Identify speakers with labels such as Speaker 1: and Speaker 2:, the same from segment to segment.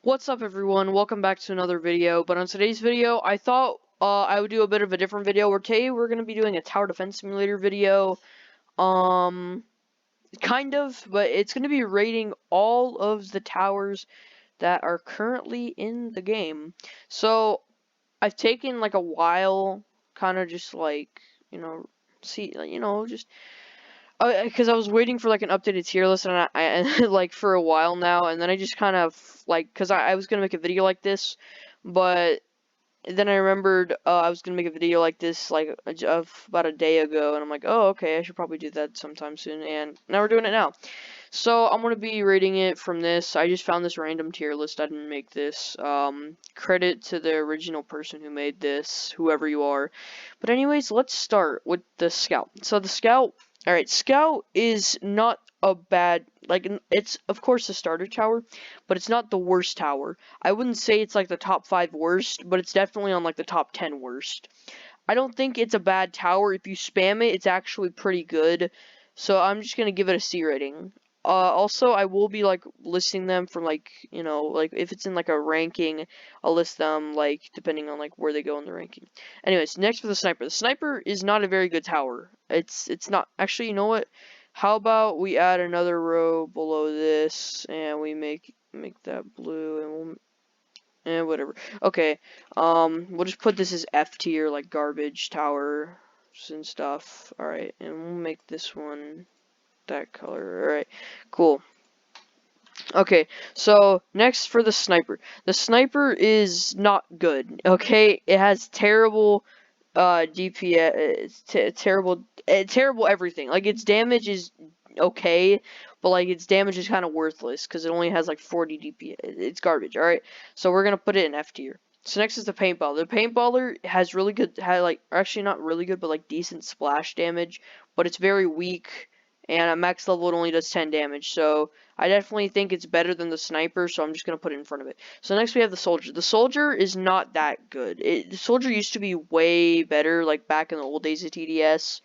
Speaker 1: What's up, everyone? Welcome back to another video. But on today's video, I thought I would do a bit of a different video. Where today we're going to be doing a tower defense simulator video. Kind of, but it's going to be rating all of the towers that are currently in the game. So I've taken like a while, kind of just like just because I was waiting for like an updated tier list, and I like for a while now, and then I just kind of like because I was gonna make a video like this, but then I remembered I was gonna make a video like this like of about a day ago, and I'm like, oh, okay, I should probably do that sometime soon, and now we're doing it now. So I'm gonna be rating it from this. I just found this random tier list. I didn't make this. Credit to the original person who made this, whoever you are. But anyways, let's start with the Scout. So the Scout. Alright, Scout is not a bad, like, it's of course a starter tower, but it's not the worst tower. I wouldn't say it's like the top 5 worst, but it's definitely on like the top 10 worst. I don't think it's a bad tower. If you spam it, it's actually pretty good. So I'm just gonna give it a C rating. Also, I will be like listing them from like, like if it's in like a ranking, I'll list them like depending on like where they go in the ranking. Anyways, next for the Sniper. The Sniper is not a very good tower. It's not. Actually, you know what? How about we add another row below this and we make that blue, and whatever. Okay. We'll just put this as F tier, like garbage tower and stuff. Alright, and we'll make this one that color. Alright, cool. Okay, so next for the Sniper. The Sniper is not good, okay? It has terrible DPS, terrible everything. Like, its damage is okay, but like its damage is kind of worthless because it only has like 40 DPS. It's garbage, alright? So we're gonna put it in F tier. So next is the Paintballer. The Paintballer has really good, actually not really good, but like decent splash damage, but it's very weak, and at max level it only does 10 damage, so I definitely think it's better than the Sniper, so I'm just going to put it in front of it. So next we have the Soldier. The Soldier is not that good. The Soldier used to be way better, like back in the old days of TDS.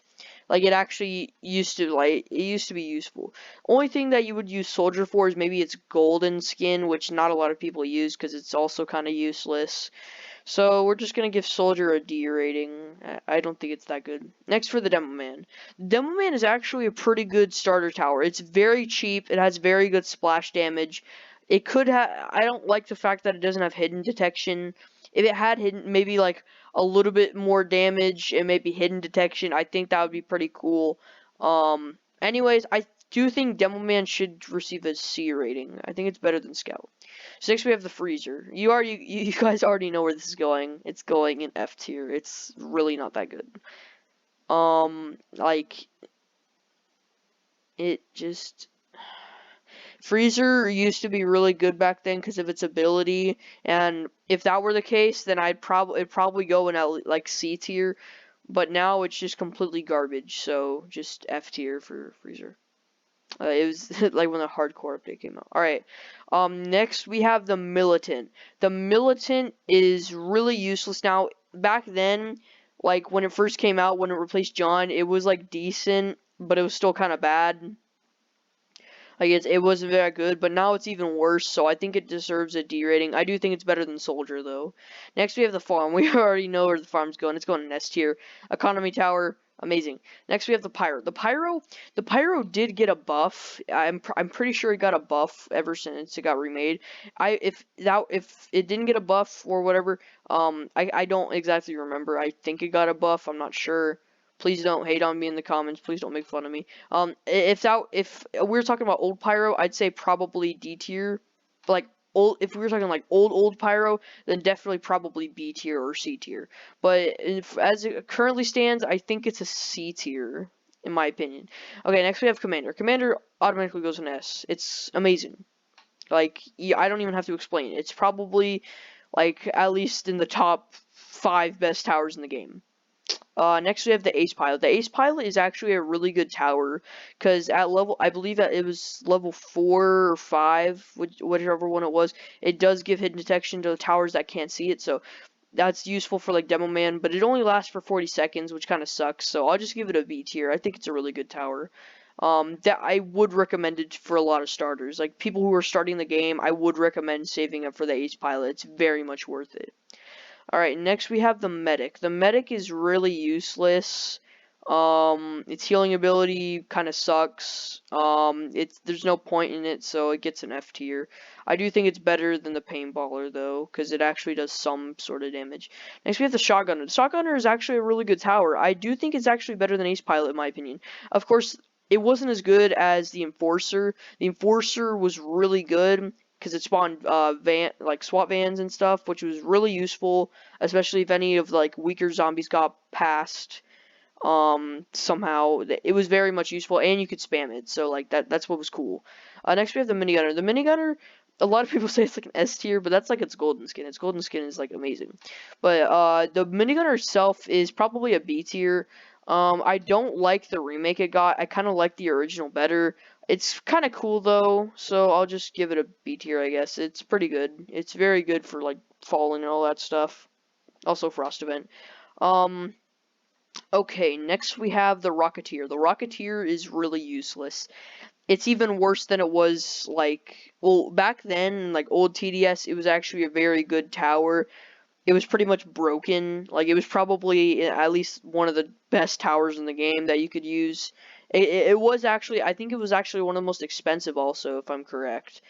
Speaker 1: Like, it actually used to, it used to be useful. Only thing that you would use Soldier for is maybe its golden skin, which not a lot of people use because it's also kind of useless. So we're just going to give Soldier a D rating. I don't think it's that good. Next for the Demo Man. Demo Man is actually a pretty good starter tower. It's very cheap. It has very good splash damage. It could have... I don't like the fact that it doesn't have hidden detection. If it had hidden, maybe like a little bit more damage and maybe hidden detection, I think that would be pretty cool. Anyways, I do think Demo Man should receive a C rating. I think it's better than Scout. So next we have the Freezer. You guys already know where this is going. It's going in F tier. It's really not that good. Like, it just... Freezer used to be really good back then because of its ability, and if that were the case, then it'd probably go in like C tier, but now it's just completely garbage, so just F tier for Freezer. It was like when the hardcore update came out. Alright, next we have the Militant. The Militant is really useless now. Back then, like when it first came out, when it replaced John, it was like decent, but it was still kind of bad. Like, it wasn't very good, but now it's even worse, so I think it deserves a D rating. I do think it's better than Soldier, though. Next, we have the Farm. We already know where the Farm's going. It's going in S tier. Economy Tower, amazing. Next, we have the Pyro. The Pyro did get a buff. I'm pretty sure it got a buff ever since it got remade. If it didn't get a buff or whatever, I don't exactly remember. I think it got a buff. I'm not sure. Please don't hate on me in the comments. Please don't make fun of me. If we were talking about old Pyro, I'd say probably D tier. But like if we were talking like old Pyro, then definitely probably B tier or C tier. But as it currently stands, I think it's a C tier, in my opinion. Okay, next we have Commander. Commander automatically goes in S. It's amazing. Like, I don't even have to explain it. It's probably like at least in the top 5 best towers in the game. Next we have the Ace Pilot. The Ace Pilot is actually a really good tower, because at level, I believe that it was level 4 or 5, whichever one it was, it does give hidden detection to the towers that can't see it, so that's useful for like Demo Man, but it only lasts for 40 seconds, which kind of sucks, so I'll just give it a B tier. I think it's a really good tower. that I would recommend it for a lot of starters. Like people who are starting the game, I would recommend saving up for the Ace Pilot. It's very much worth it. Alright, next we have the Medic. The Medic is really useless. Its healing ability kind of sucks. There's no point in it, so it gets an F tier. I do think it's better than the Paintballer, though, because it actually does some sort of damage. Next we have the Shotgunner. The Shotgunner is actually a really good tower. I do think it's actually better than Ace Pilot, in my opinion. Of course, it wasn't as good as the Enforcer. The Enforcer was really good because it spawned SWAT vans and stuff, which was really useful, especially if any of like weaker zombies got past somehow. It was very much useful, and you could spam it, so like that's what was cool. Next we have the minigunner. The minigunner, a lot of people say it's like an S tier, but that's like its golden skin. Its golden skin is like amazing. But the minigunner itself is probably a B tier. I don't like the remake it got. I kind of like the original better. It's kind of cool though, so I'll just give it a B tier, I guess. It's pretty good. It's very good for like falling and all that stuff. Also Frost Event. Um, okay, next we have the Rocketeer. The Rocketeer is really useless. It's even worse than it was like, well, back then, like old TDS, it was actually a very good tower. It was pretty much broken. Like it was probably at least one of the best towers in the game that you could use. It was actually, I think it was actually one of the most expensive also, if I'm correct.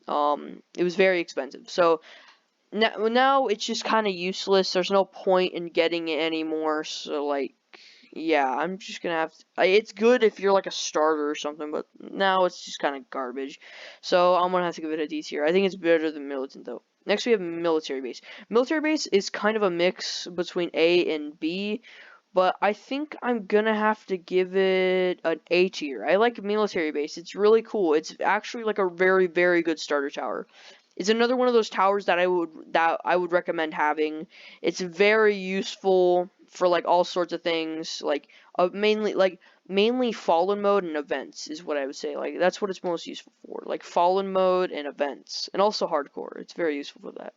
Speaker 1: It was very expensive. So now it's just kind of useless. There's no point in getting it anymore. So like, yeah, I'm just gonna have to, it's good if you're like a starter or something, but now it's just kind of garbage. So I'm gonna have to give it a D tier. I think it's better than Militant though. Next we have Military Base. Military Base is kind of a mix between A and B, but I think I'm gonna have to give it an A tier. I like Military Base. It's really cool. It's actually like a very, very good starter tower. It's another one of those towers that I would recommend having. It's very useful for like all sorts of things, like mainly fallen mode and events is what I would say. Like that's what it's most useful for, like fallen mode and events, and also hardcore. It's very useful for that.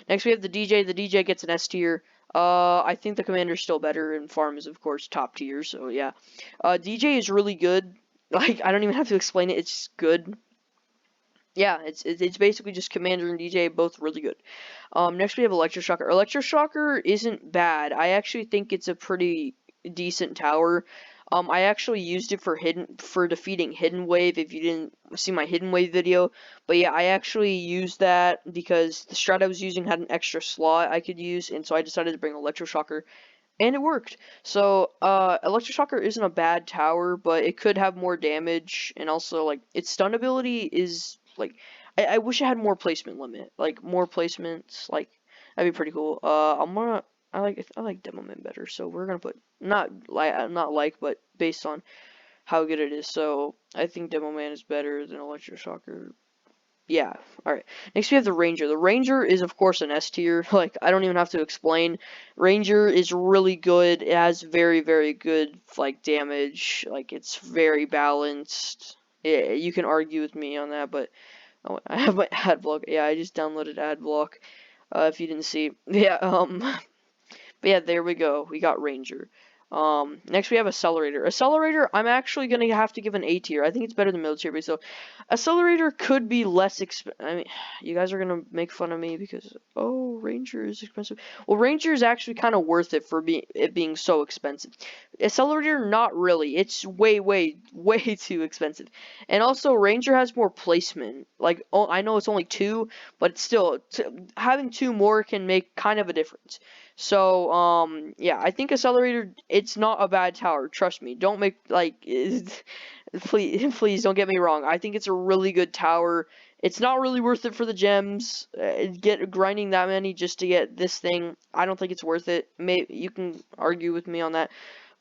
Speaker 1: Next we have the DJ. The DJ gets an S tier. I think the Commander's still better, and Farm is of course top tier. So yeah, DJ is really good. Like I don't even have to explain it. It's just good. Yeah, it's basically just Commander and DJ, both really good. Next we have Electroshocker. Electroshocker isn't bad. I actually think it's a pretty decent tower. I actually used it for defeating Hidden Wave. If you didn't see my Hidden Wave video, but yeah, I actually used that because the strat I was using had an extra slot I could use, and so I decided to bring Electroshocker. And it worked. So, Electroshocker isn't a bad tower, but it could have more damage, and also, like, its stun ability is, like, I wish it had more placement limit. Like, more placements, like, that'd be pretty cool. I like Demo Man better, so we're gonna put, but based on how good it is, so I think Demo Man is better than Electroshocker. Yeah, alright. Next we have the Ranger. The Ranger is of course an S tier. Like, I don't even have to explain. Ranger is really good. It has very, very good, like, damage. Like, it's very balanced. Yeah, you can argue with me on that, but oh, I have my ad block. Yeah, I just downloaded ad block. If you didn't see. Yeah, but yeah, there we go. We got Ranger. Next we have Accelerator. Accelerator, I'm actually gonna have to give an A tier. I think it's better than Military Base. So, Accelerator could be less expensive. I mean, you guys are gonna make fun of me because, oh, Ranger is expensive. Well, Ranger is actually kind of worth it for it being so expensive. Accelerator, not really. It's way, way, way too expensive. And also, Ranger has more placement. Like, oh, I know it's only 2, but still, having 2 more can make kind of a difference. So, yeah, I think Accelerator, it's not a bad tower. Trust me. Don't make, like, please don't get me wrong. I think it's a really good tower. It's not really worth it for the gems. Grinding that many just to get this thing, I don't think it's worth it. Maybe you can argue with me on that.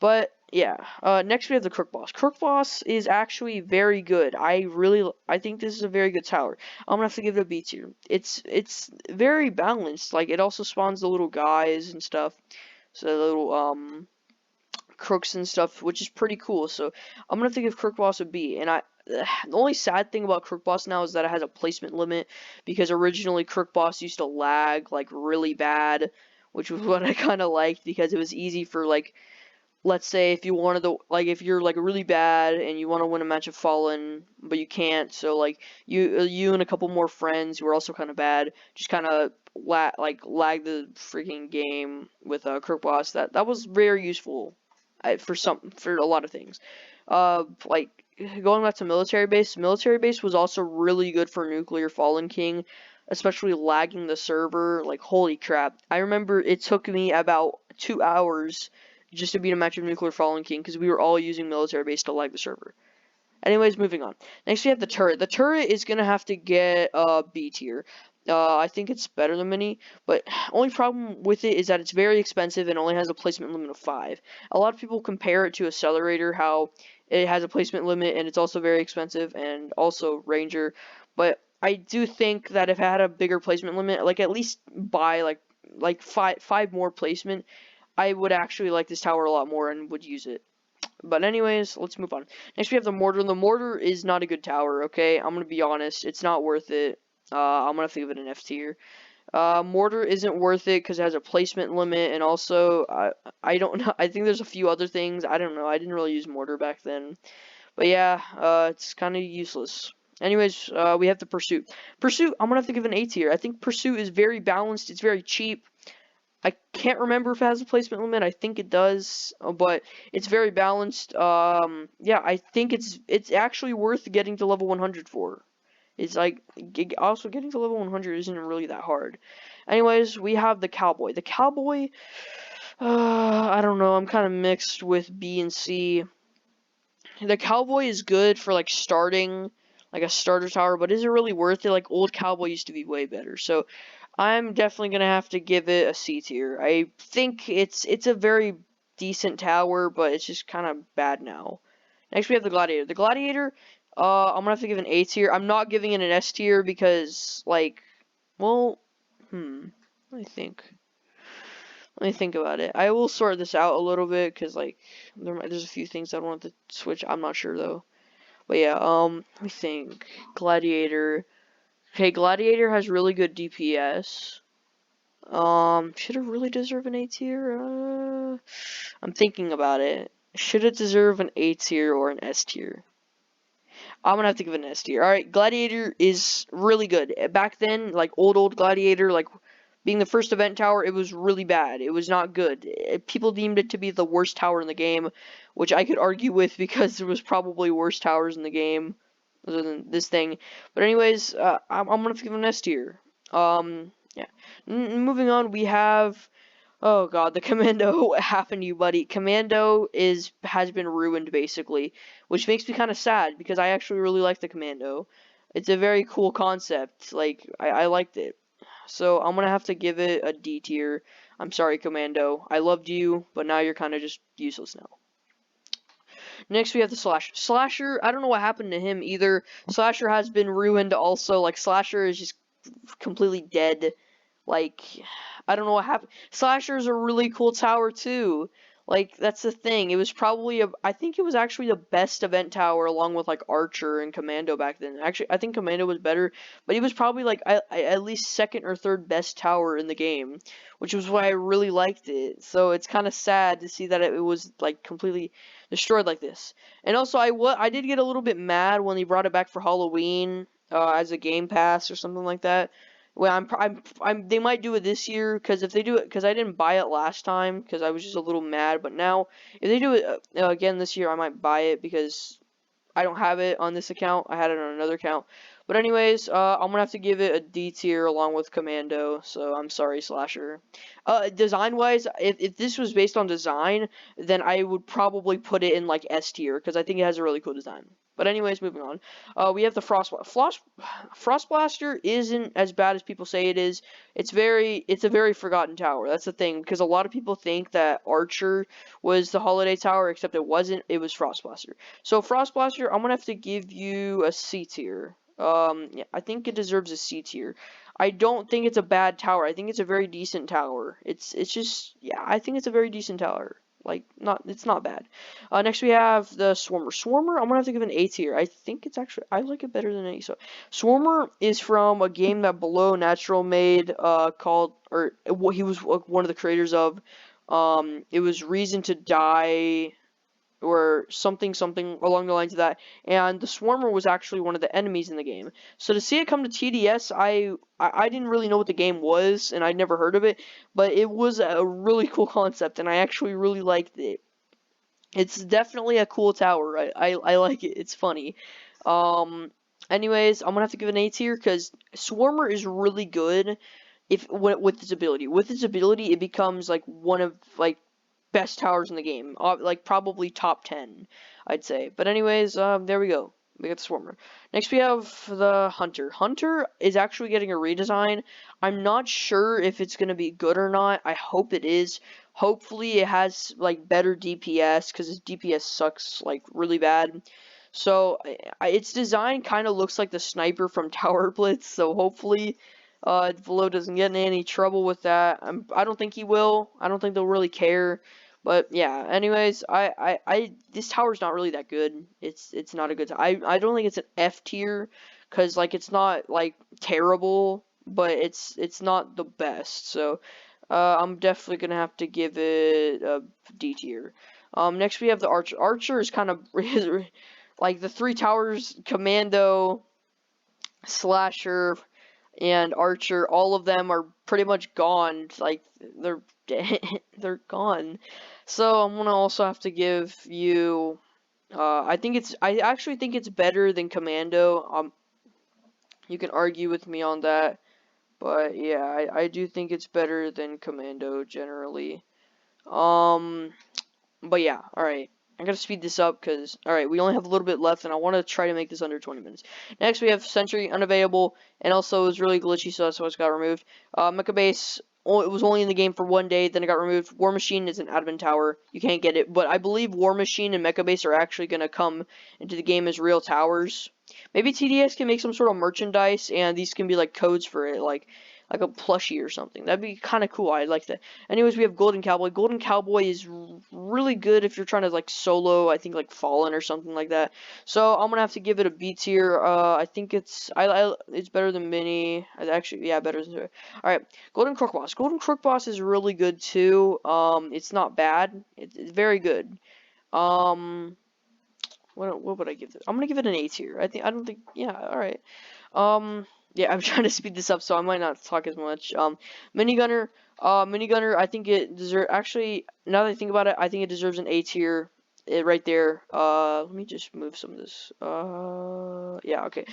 Speaker 1: But yeah, next we have the Crook Boss. Crook Boss is actually very good. I think this is a very good tower. I'm gonna have to give it a B tier. It's very balanced. Like, it also spawns the little guys and stuff. So the little crooks and stuff, which is pretty cool. So I'm gonna have to give Crook Boss a B. And the only sad thing about Crook Boss now is that it has a placement limit, because originally Crook Boss used to lag like really bad, which was what I kind of liked because it was easy for like let's say if you wanted to, like, if you're like really bad and you want to win a match of Fallen, but you can't, so like you and a couple more friends who are also kind of bad, just kind of lag the freaking game with Crook Boss. That was very useful, for a lot of things. Like going back to military base was also really good for Nuclear Fallen King, especially lagging the server. Like holy crap! I remember it took me about 2 hours just to beat a match of Nuclear Fallen King because we were all using military base to lag the server. Anyways, moving on. Next we have the turret. The turret is gonna have to get B tier. I think it's better than Mini, but only problem with it is that it's very expensive and only has a placement limit of 5. A lot of people compare it to Accelerator, how it has a placement limit and it's also very expensive, and also Ranger. But I do think that if it had a bigger placement limit, like at least buy like five more placement, I would actually like this tower a lot more and would use it. But anyways, let's move on. Next we have the mortar. The mortar is not a good tower, okay? I'm gonna be honest. It's not worth it. I'm gonna have to give it an F tier. Mortar isn't worth it because it has a placement limit, and also I don't know. I think there's a few other things. I don't know. I didn't really use mortar back then. But yeah, it's kind of useless. Anyways, we have the pursuit. Pursuit, I'm gonna have to give an A tier. I think pursuit is very balanced. It's very cheap. I can't remember if it has a placement limit. I think it does, but it's very balanced. Yeah, I think it's actually worth getting to level 100 for. It's like also getting to level 100 isn't really that hard. Anyways, we have the cowboy. The cowboy, I don't know. I'm kind of mixed with B and C. The cowboy is good for like starting, like a starter tower, but is it really worth it? Like old cowboy used to be way better. So I'm definitely gonna have to give it a C tier. I think it's a very decent tower, but it's just kind of bad now. Next we have the gladiator. The gladiator, I'm gonna have to give an A tier. I'm not giving it an S tier because like, well, let me think. Let me think about it. I will sort this out a little bit because like there's a few things I want to switch. I'm not sure though. But yeah, let me think. Gladiator. Okay, Gladiator has really good DPS. Should it really deserve an A tier? I'm thinking about it. Should it deserve an A tier or an S tier? I'm gonna have to give it an S tier. Alright, Gladiator is really good. Back then, like old Gladiator, like being the first event tower, it was really bad. It was not good. People deemed it to be the worst tower in the game, which I could argue with because there was probably worse towers in the game other than this thing. But anyways, I'm gonna have to give it an S tier. Yeah. Moving on, we have. Oh god, the Commando. What happened to you, buddy? Commando has been ruined basically, which makes me kind of sad because I actually really like the Commando. It's a very cool concept. Like I liked it. So I'm gonna have to give it a D tier. I'm sorry, Commando. I loved you, but now you're kind of just useless now. Next we have the Slasher. Slasher, I don't know what happened to him either. Slasher has been ruined also. Like Slasher is just completely dead. Like, I don't know what happened. Slasher's a really cool tower too. Like, that's the thing. It was probably I think it was actually the best event tower along with like Archer and Commando back then. Actually, I think Commando was better, but it was probably like at least second or third best tower in the game, which was why I really liked it. So it's kind of sad to see that it was like completely destroyed like this. And also, I did get a little bit mad when they brought it back for Halloween as a Game Pass or something like that. Well, they might do it this year because if they do it, because I didn't buy it last time because I was just a little mad. But now, if they do it again this year, I might buy it because I don't have it on this account. I had it on another account. But anyways, I'm gonna have to give it a D tier along with Commando. So I'm sorry, Slasher. Design-wise, if this was based on design, then I would probably put it in like S tier because I think it has a really cool design. But anyways, moving on. We have the Frost Blaster isn't as bad as people say it is. It's a very forgotten tower. That's the thing because a lot of people think that Archer was the Holiday Tower, except it wasn't. It was Frost Blaster. So Frost Blaster, I'm gonna have to give you a C tier. Yeah, I think it deserves a C tier. I don't think it's a bad tower. I think it's a very decent tower. It's just yeah, I think it's a very decent tower. Like it's not bad. Next we have the Swarmer. Swarmer, I'm gonna have to give an A tier. I think it's actually I like it better than A. So Swarmer is from a game that Below Natural made called he was one of the creators of It was Reason to Die or something along the lines of that. And the Swarmer was actually one of the enemies in the game. So to see it come to TDS, I didn't really know what the game was, and I'd never heard of it, but it was a really cool concept, and I actually really liked it. It's definitely a cool tower. I like it. It's funny. Um, anyways, I'm gonna have to give an A tier because Swarmer is really good if with its ability. With its ability, it becomes like one of like best towers in the game. Like probably top 10, I'd say. But anyways, there we go. We got the Swarmer. Next we have the Hunter. Hunter is actually getting a redesign. I'm not sure if it's gonna be good or not. I hope it is. Hopefully it has like better DPS because its DPS sucks like really bad. So its design kind of looks like the sniper from Tower Blitz. So hopefully Velo doesn't get in any trouble with that. I don't think he will. I don't think they'll really care. But yeah, anyways, this tower's not really that good. It's not a good. I don't think it's an F tier, cause like it's not like terrible, but it's not the best. So, I'm definitely gonna have to give it a D tier. Next we have the Archer. Archer is kind of like the three towers, Commando, Slasher, and Archer, all of them are pretty much gone. Like they're they're gone. So I'm gonna also have to give you. I actually think it's better than Commando. You can argue with me on that, but yeah, I do think it's better than Commando generally. Um, but yeah, alright. I gotta speed this up because, alright, we only have a little bit left and I want to try to make this under 20 minutes. Next, we have Sentry, unavailable, and also it was really glitchy, so that's why it got removed. Mecha Base, it was only in the game for 1 day, then it got removed. War Machine is an admin tower. You can't get it, but I believe War Machine and Mecha Base are actually going to come into the game as real towers. Maybe TDS can make some sort of merchandise, and these can be like codes for it, like a plushie or something. That'd be kind of cool. I'd like that. Anyways, we have Golden Cowboy. Golden Cowboy is really good if you're trying to like solo, I think like Fallen or something like that. So I'm gonna have to give it a B tier. I think it's better than Mini. Actually, yeah, better than. All right, Golden Crook Boss. Golden Crook Boss is really good too. It's not bad. It's very good. Um, what would I give this? I'm gonna give it an A tier. I don't think. Yeah. All right. Yeah, I'm trying to speed this up, so I might not talk as much. Minigunner, Minigunner, I think it deserves, actually, now that I think about it, I think it deserves an A tier, right there. Let me just move some of this. Yeah, okay.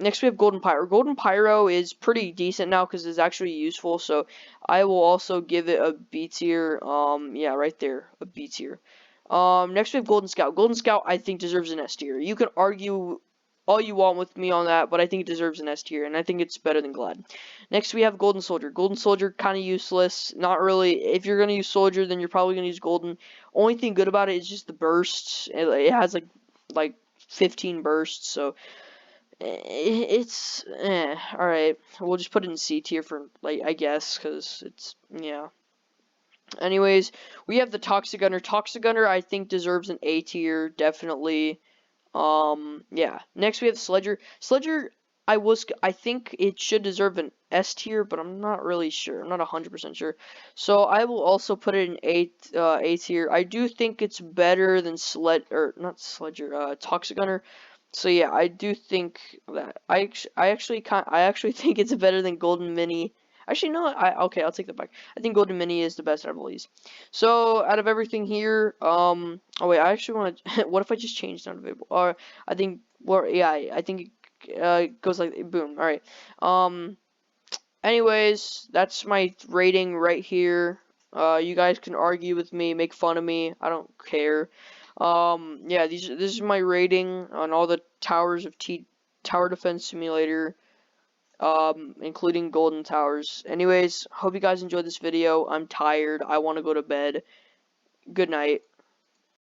Speaker 1: Next we have Golden Pyro. Golden Pyro is pretty decent now because it's actually useful, so I will also give it a B tier. Yeah, right there, a B tier. Next we have Golden Scout. Golden Scout, I think, deserves an S tier. You can argue all you want with me on that, but I think it deserves an S tier, and I think it's better than Glad. Next, we have Golden Soldier. Golden Soldier, kind of useless. Not really. If you're going to use Soldier, then you're probably going to use Golden. Only thing good about it is just the bursts. It has, like 15 bursts, so it's, alright. We'll just put it in C tier for, like, I guess, because it's, yeah. Anyways, we have the Toxic Gunner. Toxic Gunner, I think, deserves an A tier, definitely. Yeah. Next we have Sledger. Sledger, I think it should deserve an S tier, but I'm not really sure. I'm not 100% sure. So I will also put it in A tier. I do think it's better than not Sledger, Toxic Gunner. So yeah, I do think that I actually think it's better than Golden Mini. Actually, no, okay, I'll take that back. I think Golden Mini is the best out of all these. So, out of everything here, oh wait, I actually want to, what if I just changed not available? Or, I think, well, yeah, I think it goes like, boom, alright. Anyways, that's my rating right here. You guys can argue with me, make fun of me, I don't care. Yeah, this is my rating on all the towers of Tower Defense Simulator. Including Golden Towers. Anyways, hope you guys enjoyed this video. I'm tired. I want to go to bed. Good night.